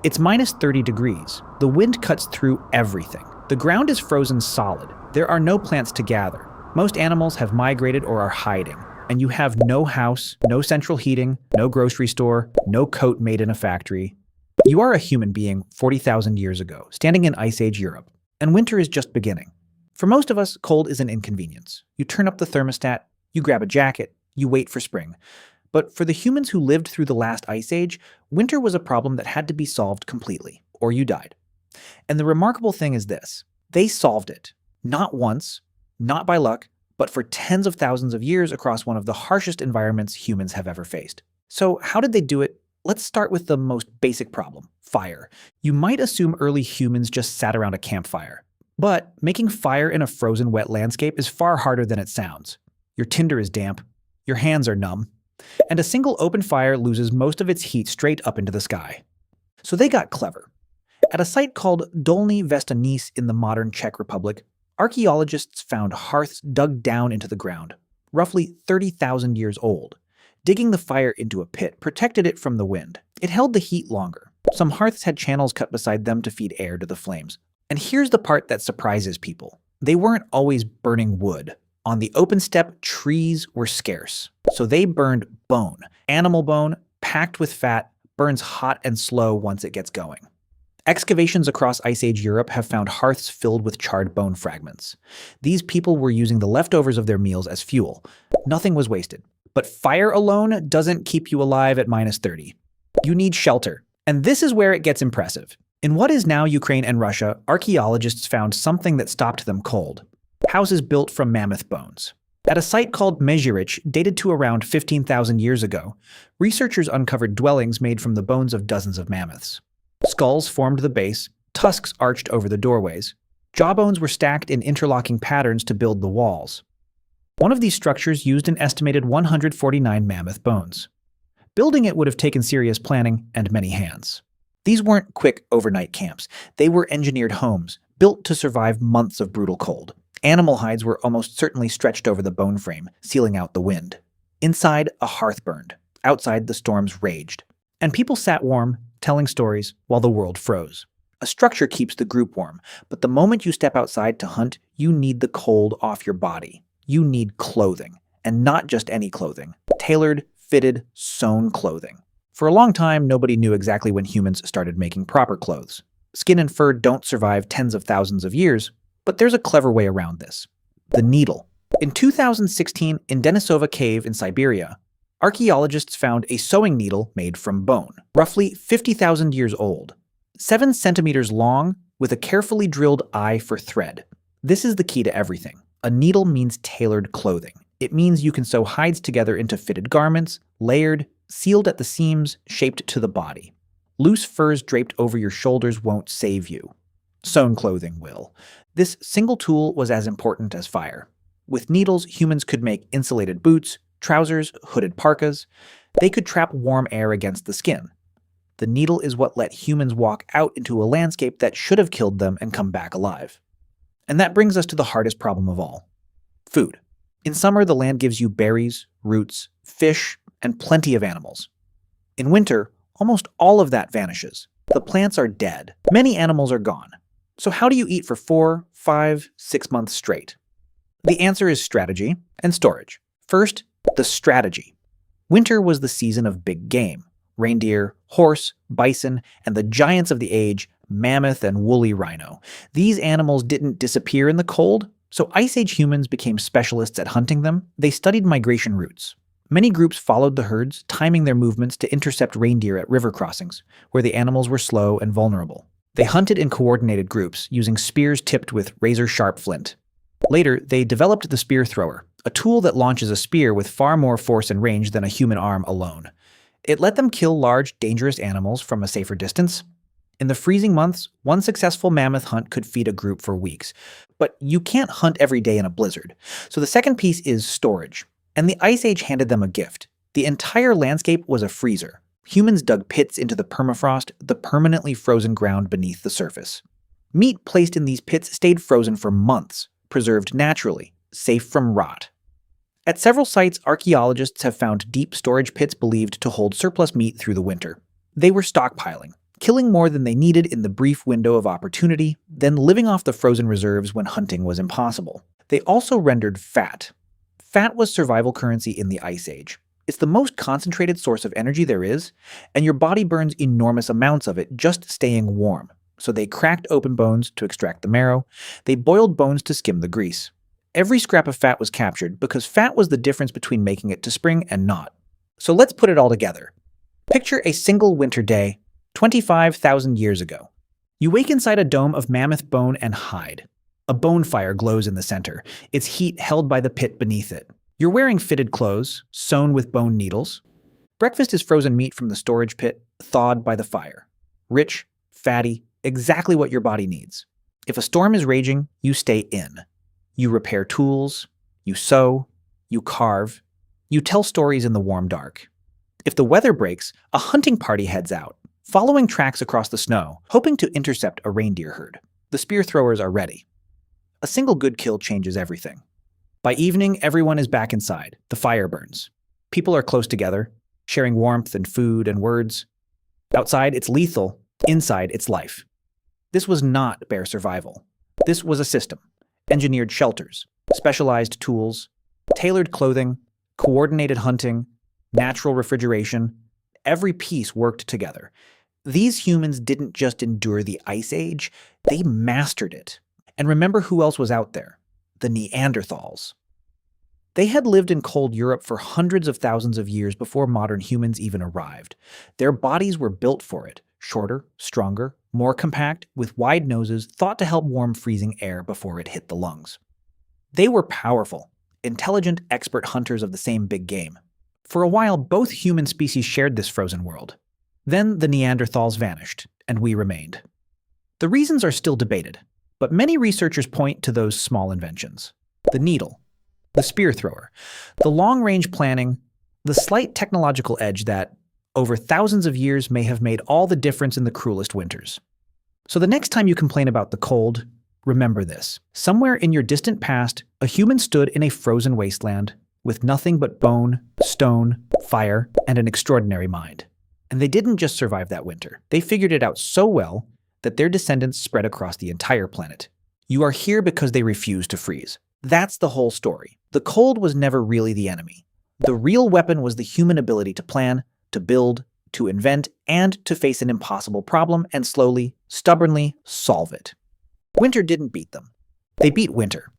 It's minus 30 degrees. The wind cuts through everything. The ground is frozen solid. There are no plants to gather. Most animals have migrated or are hiding. And you have no house, no central heating, no grocery store, no coat made in a factory. You are a human being 40,000 years ago, standing in Ice Age Europe. And winter is just beginning. For most of us, cold is an inconvenience. You turn up the thermostat, you grab a jacket, you wait for spring. But for the humans who lived through the last ice age, winter was a problem that had to be solved completely, or you died. And the remarkable thing is this: they solved it. Not once, not by luck, but for tens of thousands of years across one of the harshest environments humans have ever faced. So how did they do it? Let's start with the most basic problem: fire. You might assume early humans just sat around a campfire. But making fire in a frozen, wet landscape is far harder than it sounds. Your tinder is damp, your hands are numb, and a single open fire loses most of its heat straight up into the sky. So they got clever. At a site called Dolní Věstonice in the modern Czech Republic, archaeologists found hearths dug down into the ground, roughly 30,000 years old. Digging the fire into a pit protected it from the wind. It held the heat longer. Some hearths had channels cut beside them to feed air to the flames. And here's the part that surprises people. They weren't always burning wood. On the open steppe, trees were scarce. So they burned bone. Animal bone, packed with fat, burns hot and slow once it gets going. Excavations across Ice Age Europe have found hearths filled with charred bone fragments. These people were using the leftovers of their meals as fuel. Nothing was wasted. But fire alone doesn't keep you alive at minus 30. You need shelter. And this is where it gets impressive. In what is now Ukraine and Russia, archaeologists found something that stopped them cold: houses built from mammoth bones. At a site called Mezhirich, dated to around 15,000 years ago, researchers uncovered dwellings made from the bones of dozens of mammoths. Skulls formed the base, tusks arched over the doorways. Jawbones were stacked in interlocking patterns to build the walls. One of these structures used an estimated 149 mammoth bones. Building it would have taken serious planning and many hands. These weren't quick overnight camps. They were engineered homes, built to survive months of brutal cold. Animal hides were almost certainly stretched over the bone frame, sealing out the wind. Inside, a hearth burned. Outside, the storms raged. And people sat warm, telling stories, while the world froze. A structure keeps the group warm, but the moment you step outside to hunt, you need the cold off your body. You need clothing, and not just any clothing. Tailored, fitted, sewn clothing. For a long time, nobody knew exactly when humans started making proper clothes. Skin and fur don't survive tens of thousands of years, but there's a clever way around this: the needle. In 2016, in Denisova Cave in Siberia, archaeologists found a sewing needle made from bone, roughly 50,000 years old. 7 centimeters long, with a carefully drilled eye for thread. This is the key to everything. A needle means tailored clothing. It means you can sew hides together into fitted garments, layered, sealed at the seams, shaped to the body. Loose furs draped over your shoulders won't save you. Sewn clothing will. This single tool was as important as fire. With needles, humans could make insulated boots, trousers, hooded parkas. They could trap warm air against the skin. The needle is what let humans walk out into a landscape that should have killed them and come back alive. And that brings us to the hardest problem of all: food. In summer, the land gives you berries, roots, fish, and plenty of animals. In winter, almost all of that vanishes. The plants are dead. Many animals are gone. So how do you eat for 4, 5, 6 months straight? The answer is strategy and storage. First, the strategy. Winter was the season of big game: reindeer, horse, bison, and the giants of the age, mammoth and woolly rhino. These animals didn't disappear in the cold, so Ice Age humans became specialists at hunting them. They studied migration routes. Many groups followed the herds, timing their movements to intercept reindeer at river crossings, where the animals were slow and vulnerable. They hunted in coordinated groups, using spears tipped with razor-sharp flint. Later, they developed the spear thrower, a tool that launches a spear with far more force and range than a human arm alone. It let them kill large, dangerous animals from a safer distance. In the freezing months, one successful mammoth hunt could feed a group for weeks. But you can't hunt every day in a blizzard. So the second piece is storage. And the Ice Age handed them a gift. The entire landscape was a freezer. Humans dug pits into the permafrost, the permanently frozen ground beneath the surface. Meat placed in these pits stayed frozen for months, preserved naturally, safe from rot. At several sites, archaeologists have found deep storage pits believed to hold surplus meat through the winter. They were stockpiling, killing more than they needed in the brief window of opportunity, then living off the frozen reserves when hunting was impossible. They also rendered fat. Fat was survival currency in the Ice Age. It's the most concentrated source of energy there is, and your body burns enormous amounts of it just staying warm. So they cracked open bones to extract the marrow. They boiled bones to skim the grease. Every scrap of fat was captured because fat was the difference between making it to spring and not. So let's put it all together. Picture a single winter day, 25,000 years ago. You wake inside a dome of mammoth bone and hide. A bone fire glows in the center, its heat held by the pit beneath it. You're wearing fitted clothes, sewn with bone needles. Breakfast is frozen meat from the storage pit, thawed by the fire. Rich, fatty, exactly what your body needs. If a storm is raging, you stay in. You repair tools, you sew, you carve, you tell stories in the warm dark. If the weather breaks, a hunting party heads out, following tracks across the snow, hoping to intercept a reindeer herd. The spear throwers are ready. A single good kill changes everything. By evening, everyone is back inside. The fire burns. People are close together, sharing warmth and food and words. Outside, it's lethal. Inside, it's life. This was not bare survival. This was a system. Engineered shelters, specialized tools, tailored clothing, coordinated hunting, natural refrigeration. Every piece worked together. These humans didn't just endure the Ice Age, they mastered it. And remember who else was out there? The Neanderthals. They had lived in cold Europe for hundreds of thousands of years before modern humans even arrived. Their bodies were built for it, shorter, stronger, more compact, with wide noses thought to help warm freezing air before it hit the lungs. They were powerful, intelligent, expert hunters of the same big game. For a while, both human species shared this frozen world. Then the Neanderthals vanished, and we remained. The reasons are still debated, but many researchers point to those small inventions. The needle, the spear thrower, the long-range planning, the slight technological edge that, over thousands of years, may have made all the difference in the cruelest winters. So the next time you complain about the cold, remember this. Somewhere in your distant past, a human stood in a frozen wasteland with nothing but bone, stone, fire, and an extraordinary mind. And they didn't just survive that winter. They figured it out so well that their descendants spread across the entire planet. You are here because they refused to freeze. That's the whole story. The cold was never really the enemy. The real weapon was the human ability to plan, to build, to invent, and to face an impossible problem and slowly, stubbornly solve it. Winter didn't beat them. They beat winter.